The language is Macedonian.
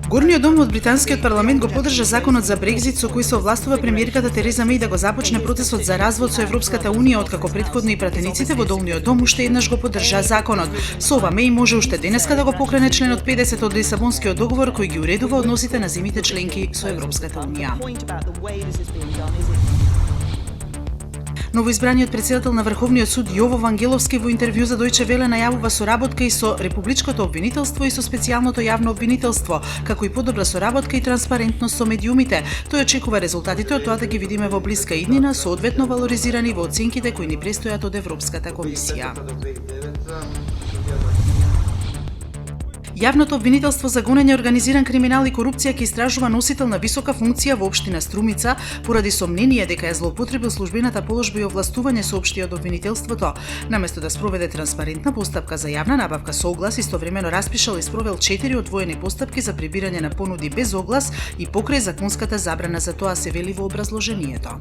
Горниот дом од британскиот парламент го поддржа законот за Брекзит со кој се овластува премиерката Тереза Меј да го започне процесот за развод со Европската унија, откако претходно и пратениците во долниот дом уште еднаш го поддржаа законот. Со ова Меј може уште денеска да го покрене членот 50 од Лисабонскиот договор кој ги уредува односите на земјите членки со Европската унија. Новоизбраниот претседател на Врховниот суд Јово Вангеловски во интервју за Дојче Веле најавува соработка и со Републичкото обвинителство и со специјалното јавно обвинителство, како и подобра соработка и транспарентност со медиумите. Тој очекува резултатите од тоа да ги видиме во блиска иднина, соодветно валоризирани во оценките кои ни престојат од Европската комисија. Јавното обвинителство за гонење организиран криминал и корупција ќе истражува носител на висока функција во општина Струмица поради сомнение дека е злоупотребил службената положба и овластување соопшти од обвинителството. Наместо да спроведе транспарентна постапка за јавна набавка со оглас, истовремено распишал и спровел 4 одвоени постапки за прибирање на понуди без оглас и покрај законската забрана за тоа, се вели во образложението.